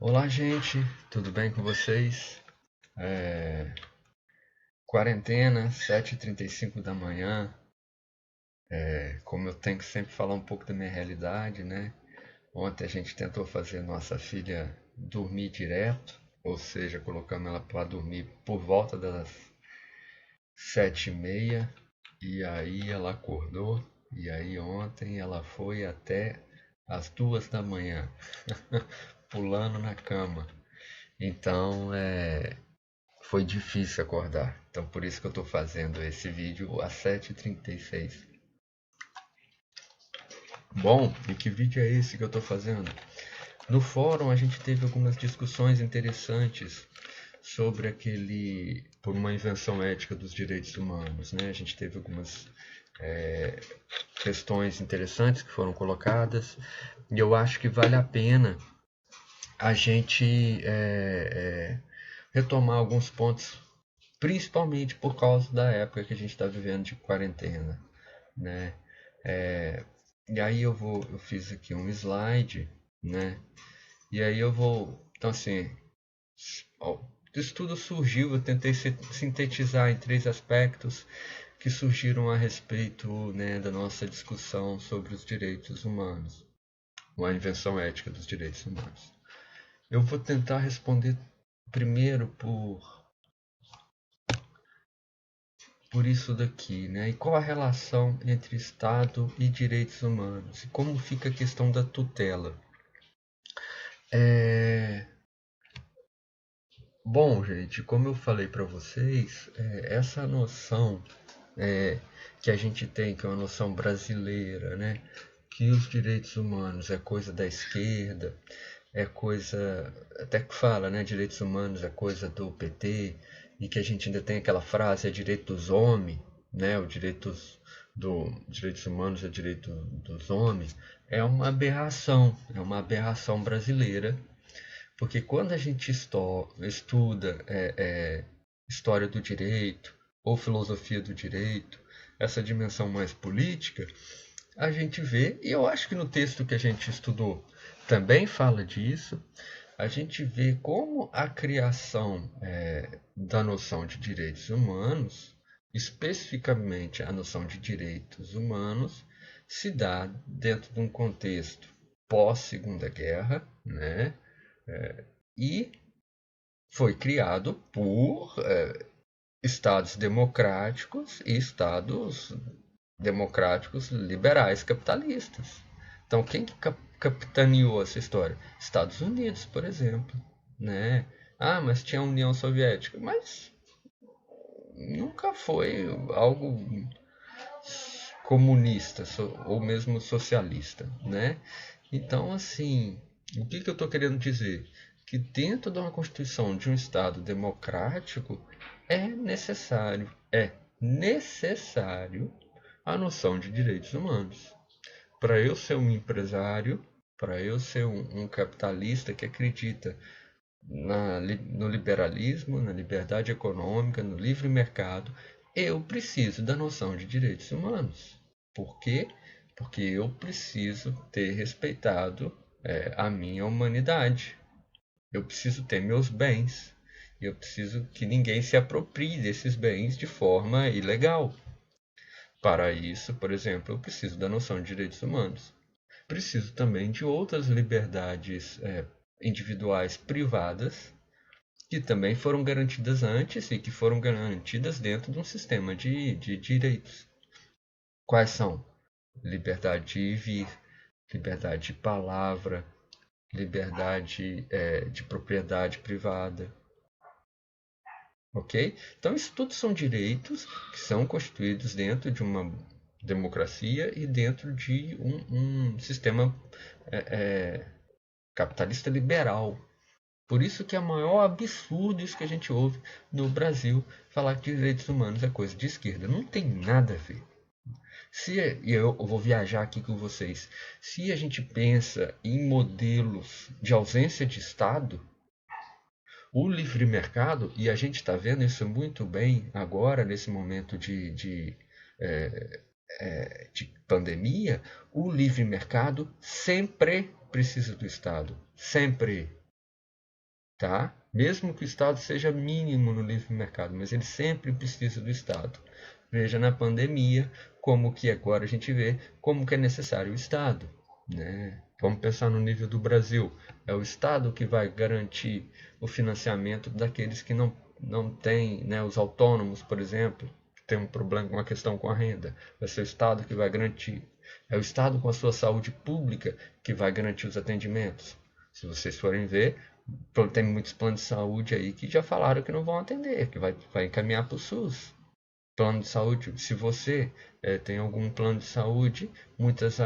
Olá, gente, tudo bem com vocês? Quarentena, 7h35 da manhã. Como eu tenho que sempre falar um pouco da minha realidade, né? Ontem a gente tentou fazer nossa filha dormir direto, ou seja, colocamos ela para dormir por volta das 7h30, e aí ela acordou, e aí ontem ela foi até as 2 da manhã, pulando na cama. Então, foi difícil acordar, então por isso que eu estou fazendo esse vídeo às 7h36. Bom, e que vídeo é esse que eu estou fazendo? No fórum a gente teve algumas discussões interessantes sobre por uma invenção ética dos direitos humanos, né? A gente teve algumas questões interessantes que foram colocadas e eu acho que vale a pena a gente retomar alguns pontos, principalmente por causa da época que a gente está vivendo de quarentena, né? E aí eu fiz aqui um slide, né? E aí eu vou, então assim, o estudo surgiu, eu tentei sintetizar em 3 aspectos que surgiram a respeito, né, da nossa discussão sobre os direitos humanos, ou a invenção ética dos direitos humanos. Eu vou tentar responder primeiro por isso daqui, né? E qual a relação entre Estado e direitos humanos? E como fica a questão da tutela? É... Bom, gente, como eu falei para vocês, essa noção é, que a gente tem, que é uma noção brasileira, né? Que os direitos humanos é coisa da esquerda, é coisa, até que fala, né? Direitos humanos é coisa do PT, e que a gente ainda tem aquela frase, é direito dos homens, né? Direitos humanos é direito dos homens, é uma aberração brasileira, porque quando a gente estuda história do direito ou filosofia do direito, essa dimensão mais política, a gente vê, e eu acho que no texto que a gente estudou também fala disso, a gente vê como a criação da noção de direitos humanos, especificamente a noção de direitos humanos, se dá dentro de um contexto pós-Segunda Guerra, né? E foi criado por estados democráticos e estados democráticos liberais capitalistas. Então, quem que capitaneou essa história? Estados Unidos, por exemplo, né? Ah, mas tinha a União Soviética, mas nunca foi algo comunista ou mesmo socialista, né? Então, assim, o que eu estou querendo dizer? Que dentro de uma constituição de um Estado democrático é necessário a noção de direitos humanos. Para eu ser um empresário, para eu ser um capitalista que acredita no liberalismo, na liberdade econômica, no livre mercado, eu preciso da noção de direitos humanos. Por quê? Porque eu preciso ter respeitado a minha humanidade. Eu preciso ter meus bens. Eu preciso que ninguém se aproprie desses bens de forma ilegal. Para isso, por exemplo, eu preciso da noção de direitos humanos. Preciso também de outras liberdades individuais privadas que também foram garantidas antes e que foram garantidas dentro de um sistema de direitos. Quais são? Liberdade de ir e vir, liberdade de palavra, liberdade de propriedade privada. Ok? Então, isso tudo são direitos que são constituídos dentro de uma democracia e dentro de um sistema é, é, capitalista liberal. Por isso que é o maior absurdo isso que a gente ouve no Brasil, falar que direitos humanos é coisa de esquerda. Não tem nada a ver. E eu vou viajar aqui com vocês. Se a gente pensa em modelos de ausência de Estado, o livre mercado, e a gente está vendo isso muito bem agora, nesse momento de pandemia, o livre mercado sempre precisa do Estado. Sempre. tá? Mesmo que o Estado seja mínimo no livre mercado, mas ele sempre precisa do Estado. Veja na pandemia como que agora a gente vê como que é necessário o Estado, né? Vamos pensar no nível do Brasil. É o Estado que vai garantir o financiamento daqueles que não têm, né, os autônomos, por exemplo, que tem um problema, uma questão com a renda. Vai ser o Estado que vai garantir. É o Estado com a sua saúde pública que vai garantir os atendimentos. Se vocês forem ver, tem muitos planos de saúde aí que já falaram que não vão atender, que vai encaminhar para o SUS. Plano de saúde, se você tem algum plano de saúde, muitas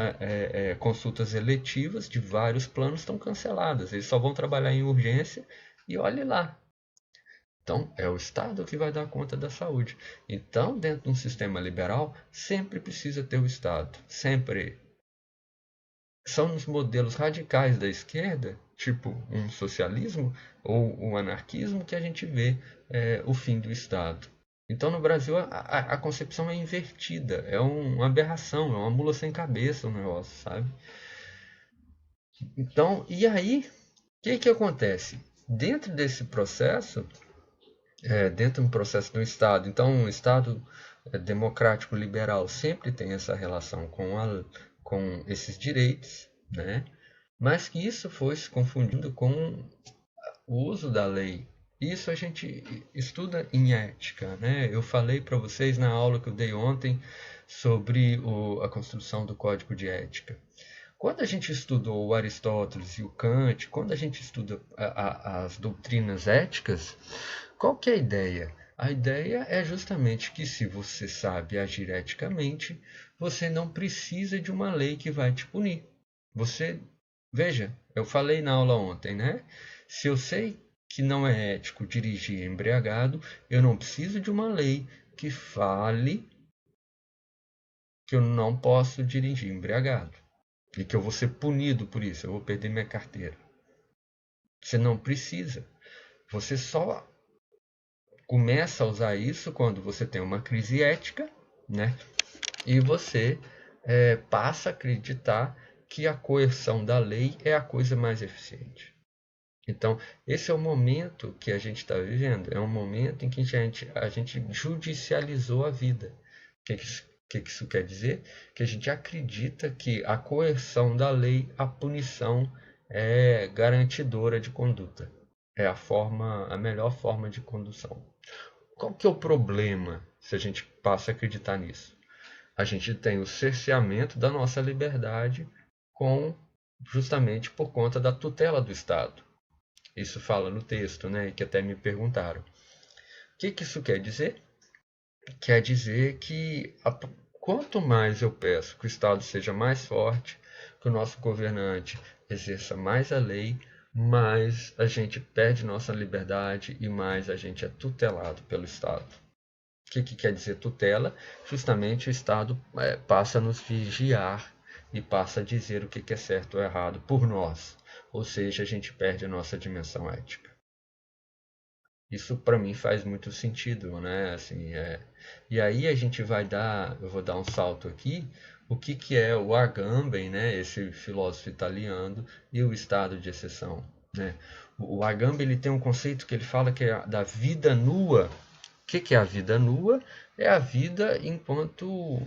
consultas eletivas de vários planos estão canceladas. Eles só vão trabalhar em urgência e olhe lá. Então, é o Estado que vai dar conta da saúde. Então, dentro de um sistema liberal, sempre precisa ter o Estado. Sempre. São nos modelos radicais da esquerda, tipo um socialismo ou um anarquismo, que a gente vê o fim do Estado. Então, no Brasil, a concepção é invertida, é uma aberração, é uma mula sem cabeça o negócio, sabe? Então, e aí, o que acontece? Dentro desse processo, dentro de um processo do Estado, então um Estado democrático liberal sempre tem essa relação com esses direitos, né? Mas que isso foi se confundindo com o uso da lei. Isso a gente estuda em ética, né? Eu falei para vocês na aula que eu dei ontem sobre a construção do Código de Ética. Quando a gente estudou o Aristóteles e o Kant, quando a gente estuda as doutrinas éticas, qual que é a ideia? A ideia é justamente que se você sabe agir eticamente, você não precisa de uma lei que vai te punir. Veja, eu falei na aula ontem, né? Se eu sei que não é ético dirigir embriagado, eu não preciso de uma lei que fale que eu não posso dirigir embriagado e que eu vou ser punido por isso, eu vou perder minha carteira. Você não precisa. Você só começa a usar isso quando você tem uma crise ética, né? E você passa a acreditar que a coerção da lei é a coisa mais eficiente. Então, esse é o momento que a gente está vivendo. É um momento em que a gente judicializou a vida. O que isso quer dizer? Que a gente acredita que a coerção da lei, a punição, é garantidora de conduta. É a melhor forma de condução. Qual que é o problema se a gente passa a acreditar nisso? A gente tem o cerceamento da nossa liberdade justamente por conta da tutela do Estado. Isso fala no texto, né? Que até me perguntaram. O que isso quer dizer? Quer dizer que quanto mais eu peço que o Estado seja mais forte, que o nosso governante exerça mais a lei, mais a gente perde nossa liberdade e mais a gente é tutelado pelo Estado. O que quer dizer tutela? Justamente o Estado passa a nos vigiar e passa a dizer o que é certo ou errado por nós. Ou seja, a gente perde a nossa dimensão ética. Isso para mim faz muito sentido, né? Assim, E aí a gente eu vou dar um salto aqui, o que é o Agamben, né? Esse filósofo italiano, e o estado de exceção, né? O Agamben, ele tem um conceito que ele fala que é da vida nua. O que é a vida nua? É a vida enquanto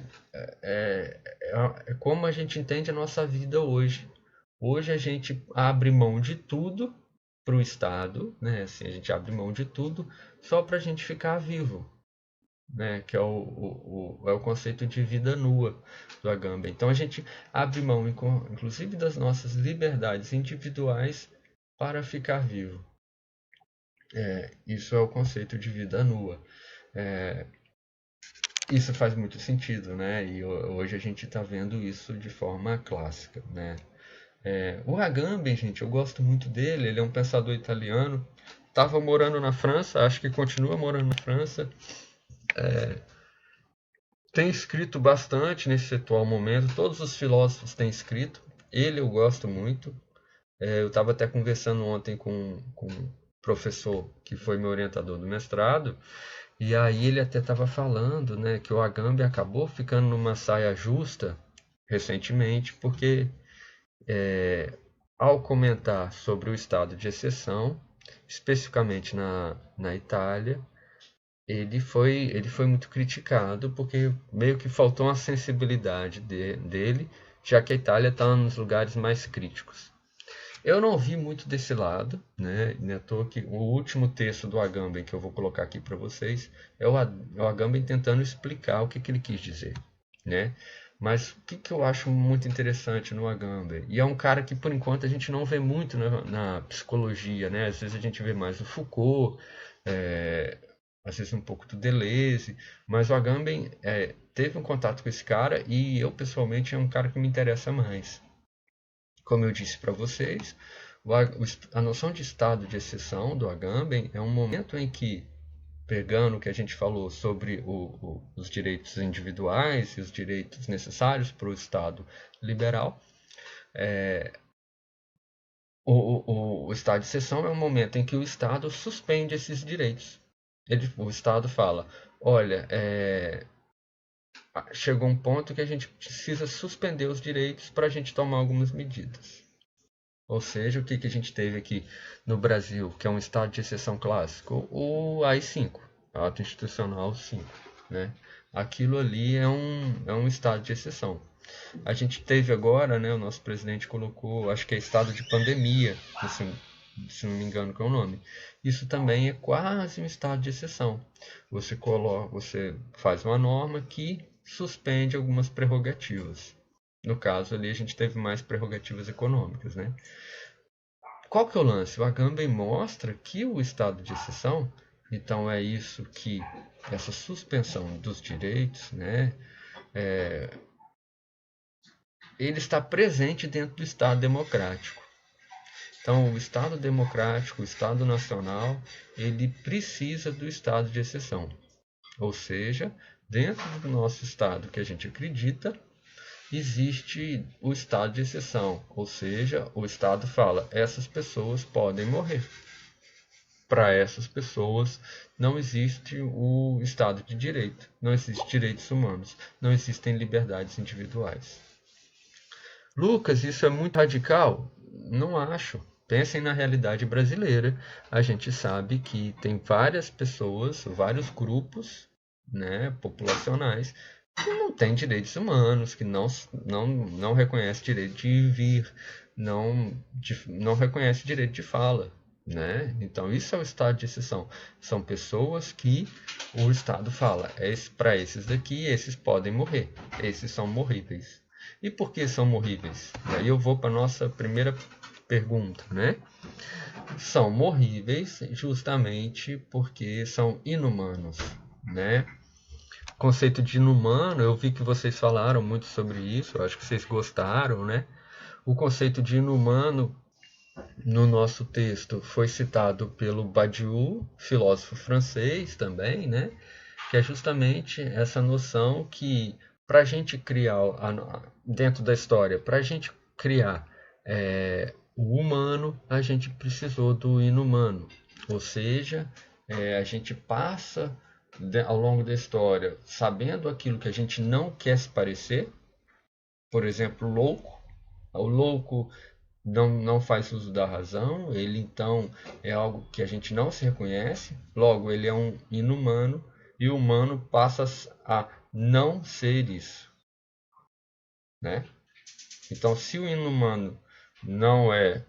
como a gente entende a nossa vida hoje. Hoje a gente abre mão de tudo para o Estado, né? Assim, a gente abre mão de tudo só para a gente ficar vivo, né? Que é o conceito de vida nua do Agamben. Então a gente abre mão, inclusive, das nossas liberdades individuais para ficar vivo. Isso é o conceito de vida nua. Isso faz muito sentido, né? E hoje a gente está vendo isso de forma clássica, né? O Agamben, gente, eu gosto muito dele. Ele é um pensador italiano. Estava morando na França, acho que continua morando na França. Tem escrito bastante nesse atual momento. Todos os filósofos têm escrito. Ele eu gosto muito. Eu estava até conversando ontem com um professor que foi meu orientador do mestrado. E aí ele até estava falando, né, que o Agamben acabou ficando numa saia justa recentemente, porque ao comentar sobre o estado de exceção, especificamente na Itália, ele foi muito criticado porque meio que faltou uma sensibilidade dele, já que a Itália está nos lugares mais críticos. Eu não vi muito desse lado, né? Não é à toa que o último texto do Agamben que eu vou colocar aqui para vocês é o Agamben tentando explicar o que ele quis dizer, né? Mas o que eu acho muito interessante no Agamben, e é um cara que por enquanto a gente não vê muito na psicologia, né? Às vezes a gente vê mais o Foucault, às vezes um pouco do Deleuze, mas o Agamben teve um contato com esse cara e eu pessoalmente é um cara que me interessa mais. Como eu disse para vocês, a noção de estado de exceção do Agamben é um momento em que, pegando o que a gente falou sobre os direitos individuais e os direitos necessários para o Estado liberal, o estado de exceção é um momento em que o Estado suspende esses direitos. O Estado fala, olha, chegou um ponto que a gente precisa suspender os direitos para a gente tomar algumas medidas. Ou seja, o que a gente teve aqui no Brasil, que é um estado de exceção clássico? O AI-5, Ato Institucional 5. Né? Aquilo ali é um estado de exceção. A gente teve agora, né, o nosso presidente colocou, acho que é estado de pandemia, se não me engano que é o nome. Isso também é quase um estado de exceção. Você faz uma norma que suspende algumas prerrogativas. No caso ali a gente teve mais prerrogativas econômicas, né? Qual que é o lance? O Agamben mostra que o estado de exceção, então é isso que essa suspensão dos direitos, né, ele está presente dentro do Estado democrático. Então, o Estado democrático, o Estado nacional, ele precisa do estado de exceção. Ou seja, dentro do nosso Estado que a gente acredita, existe o estado de exceção, ou seja, o Estado fala, essas pessoas podem morrer. Para essas pessoas não existe o Estado de Direito, não existem direitos humanos, não existem liberdades individuais. Lucas, isso é muito radical? Não acho. Pensem na realidade brasileira. A gente sabe que tem várias pessoas, vários grupos, né, populacionais que não têm direitos humanos, que não reconhecem direito de vir, não reconhecem direito de fala. Né? Então, isso é o estado de exceção. São pessoas que o Estado fala, para esses daqui, esses podem morrer, esses são morríveis. E por que são morríveis? Aí eu vou para a nossa primeira pergunta, né? São morríveis justamente porque são inumanos, né? O conceito de inumano, eu vi que vocês falaram muito sobre isso, eu acho que vocês gostaram, né? O conceito de inumano no nosso texto foi citado pelo Badiou, filósofo francês também, né? Que é justamente essa noção que para a gente criar, dentro da história, para a gente criar o humano, a gente precisou do inumano. Ou seja, a gente passa ao longo da história sabendo aquilo que a gente não quer se parecer. Por exemplo, louco. O louco não faz uso da razão, ele então é algo que a gente não se reconhece, logo ele é um inumano, e o humano passa a não ser isso. Né? Então, se o inumano não é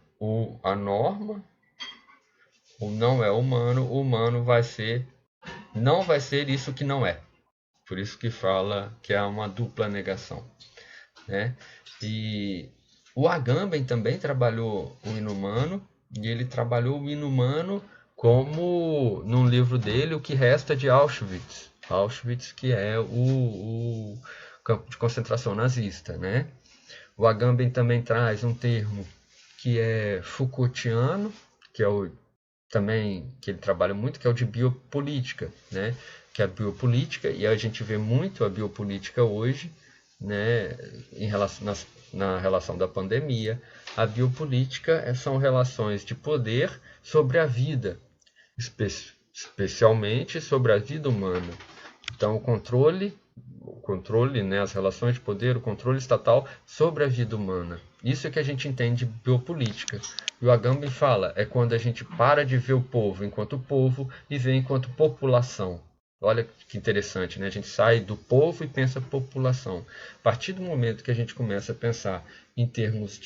a norma, ou não é humano, o humano não vai ser isso que não é. Por isso que fala que é uma dupla negação. Né? E o Agamben também trabalhou o inumano, e ele trabalhou o inumano como, num livro dele, O que Resta de Auschwitz. Auschwitz, que é o campo de concentração nazista. Né? O Agamben também traz um termo que é Foucaultiano, que é também que ele trabalha muito, que é o de biopolítica, né? Que é a biopolítica, e a gente vê muito a biopolítica hoje, né, na relação da pandemia. A biopolítica são relações de poder sobre a vida, especialmente sobre a vida humana. Então, o controle o controle, né, as relações de poder, o controle estatal sobre a vida humana. Isso é que a gente entende de biopolítica. E o Agamben fala, é quando a gente para de ver o povo enquanto povo e vê enquanto população. Olha que interessante, né? A gente sai do povo e pensa população. A partir do momento que a gente começa a pensar em termos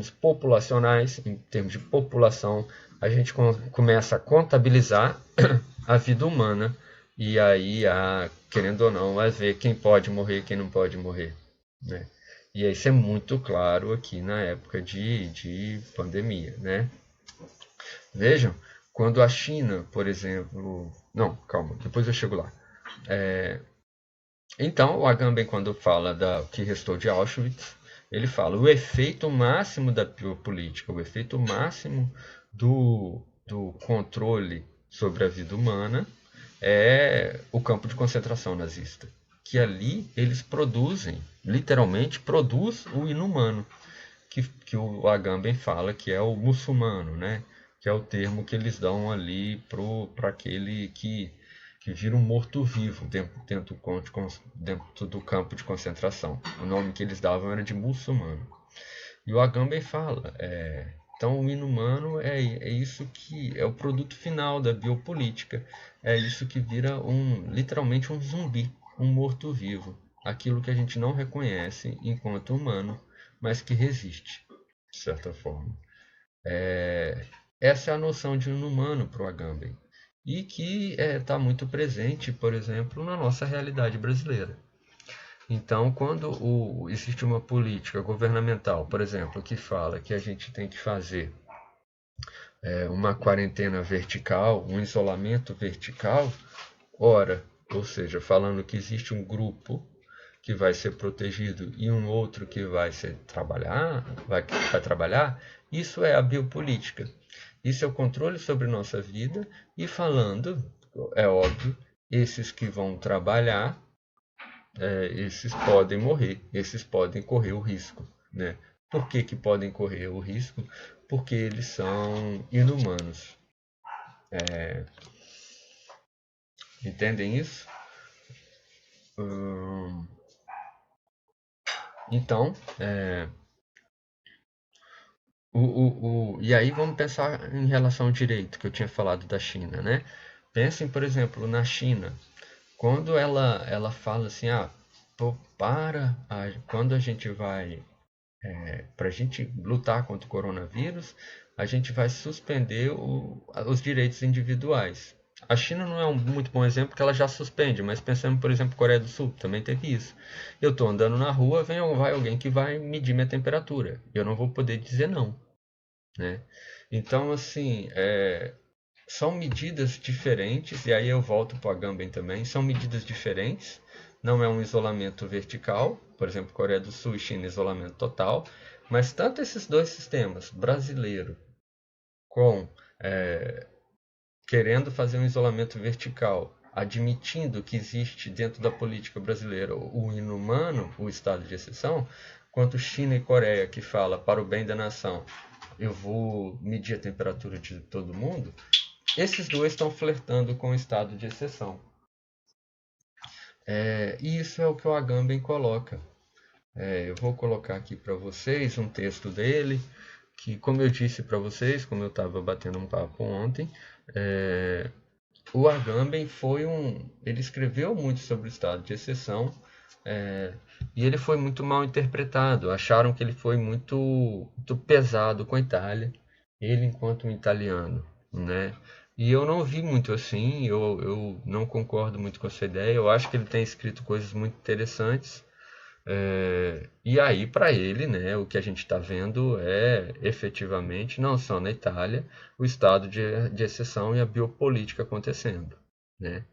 populacionais, em termos de população, a gente começa a contabilizar a vida humana e aí, querendo ou não, vai ver quem pode morrer e quem não pode morrer, né? E isso é muito claro aqui na época de pandemia, né? Vejam, quando a China, por exemplo... Não, calma, depois eu chego lá. Então, o Agamben, quando fala da que restou de Auschwitz, ele fala o efeito máximo da biopolítica, o efeito máximo do controle sobre a vida humana é o campo de concentração nazista. Que ali eles produzem, literalmente produz o inumano, que o Agamben fala que é o muçulmano, né? Que é o termo que eles dão ali para aquele que vira um morto-vivo dentro do campo de concentração. O nome que eles davam era de muçulmano. E o Agamben fala, então o inumano é isso que é o produto final da biopolítica, é isso que vira literalmente um zumbi, um morto-vivo, aquilo que a gente não reconhece enquanto humano, mas que resiste, de certa forma. Essa é a noção de inumano para o Agamben, e que está muito presente, por exemplo, na nossa realidade brasileira. Então, quando existe uma política governamental, por exemplo, que fala que a gente tem que fazer uma quarentena vertical, um isolamento vertical, ora, ou seja, falando que existe um grupo que vai ser protegido e um outro que vai trabalhar, isso é a biopolítica. Isso é o controle sobre nossa vida e falando, é óbvio, esses que vão trabalhar, esses podem morrer, esses podem correr o risco, né? Por que podem correr o risco? Porque eles são inumanos. Entendem isso? Então, e aí vamos pensar em relação ao direito, que eu tinha falado da China, né? Pensem, por exemplo, na China, quando ela fala assim, quando a gente vai, para a gente lutar contra o coronavírus, a gente vai suspender os direitos individuais. A China não é um muito bom exemplo porque ela já suspende, mas pensando, por exemplo, Coreia do Sul, também teve isso. Eu estou andando na rua, vai alguém que vai medir minha temperatura. Eu não vou poder dizer não, né? Então, assim, são medidas diferentes, e aí eu volto para o Agamben também, são medidas diferentes, não é um isolamento vertical, por exemplo, Coreia do Sul e China, isolamento total, mas tanto esses dois sistemas, brasileiro com querendo fazer um isolamento vertical, admitindo que existe dentro da política brasileira o inumano, o estado de exceção, quanto China e Coreia que fala para o bem da nação, eu vou medir a temperatura de todo mundo, esses dois estão flertando com o estado de exceção. E isso é o que o Agamben coloca. Eu vou colocar aqui para vocês um texto dele, que, como eu disse para vocês, como eu estava batendo um papo ontem, o Agamben ele escreveu muito sobre o estado de exceção, e ele foi muito mal interpretado. Acharam que ele foi muito pesado com a Itália, ele enquanto um italiano, né? E eu não vi muito assim, eu não concordo muito com essa ideia. Eu acho que ele tem escrito coisas muito interessantes. E aí, para ele, né, o que a gente está vendo é efetivamente, não só na Itália, o estado de exceção e a biopolítica acontecendo, né?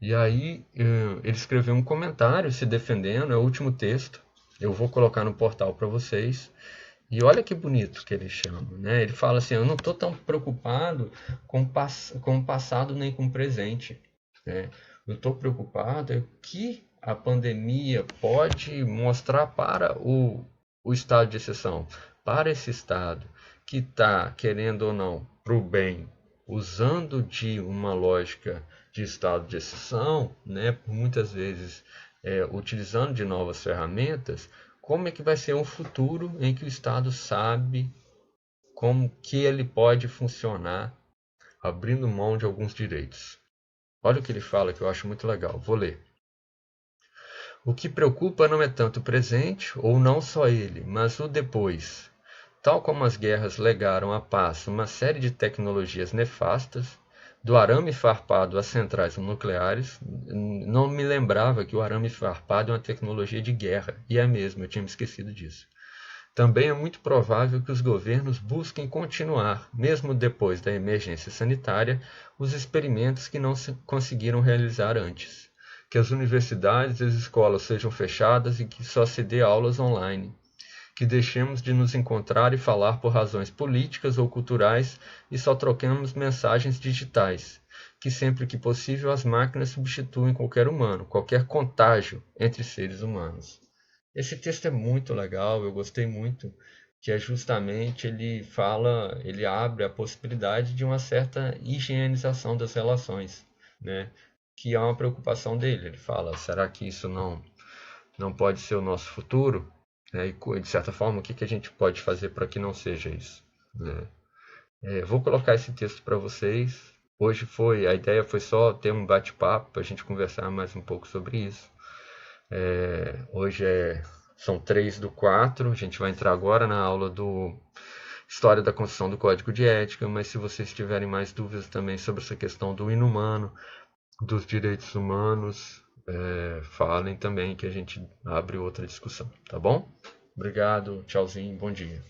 E aí, ele escreveu um comentário se defendendo, é o último texto, eu vou colocar no portal para vocês. E olha que bonito que ele chama, né? Ele fala assim, eu não estou tão preocupado com o passado nem com o presente, né? Eu estou preocupado que a pandemia pode mostrar para o estado de exceção, para esse estado que está, querendo ou não, para o bem, usando de uma lógica de estado de exceção, né? Muitas vezes utilizando de novas ferramentas, como é que vai ser um futuro em que o Estado sabe como que ele pode funcionar abrindo mão de alguns direitos. Olha o que ele fala que eu acho muito legal. Vou ler. O que preocupa não é tanto o presente, ou não só ele, mas o depois. Tal como as guerras legaram à paz uma série de tecnologias nefastas, do arame farpado às centrais nucleares, não me lembrava que o arame farpado é uma tecnologia de guerra, e é mesmo, eu tinha me esquecido disso. Também é muito provável que os governos busquem continuar, mesmo depois da emergência sanitária, os experimentos que não se conseguiram realizar antes. Que as universidades e as escolas sejam fechadas e que só se dê aulas online. Que deixemos de nos encontrar e falar por razões políticas ou culturais e só troquemos mensagens digitais. Que sempre que possível as máquinas substituem qualquer humano, qualquer contágio entre seres humanos. Esse texto é muito legal, eu gostei muito, que é justamente ele abre a possibilidade de uma certa higienização das relações, né? Que é uma preocupação dele. Ele fala, será que isso não pode ser o nosso futuro? Né? E de certa forma, o que que a gente pode fazer para que não seja isso? Né? Vou colocar esse texto para vocês. A ideia foi só ter um bate-papo para a gente conversar mais um pouco sobre isso. Hoje são 3/4, a gente vai entrar agora na aula do História da Construção do Código de Ética, mas se vocês tiverem mais dúvidas também sobre essa questão do inumano, dos direitos humanos, falem também que a gente abre outra discussão, tá bom? Obrigado, tchauzinho, bom dia.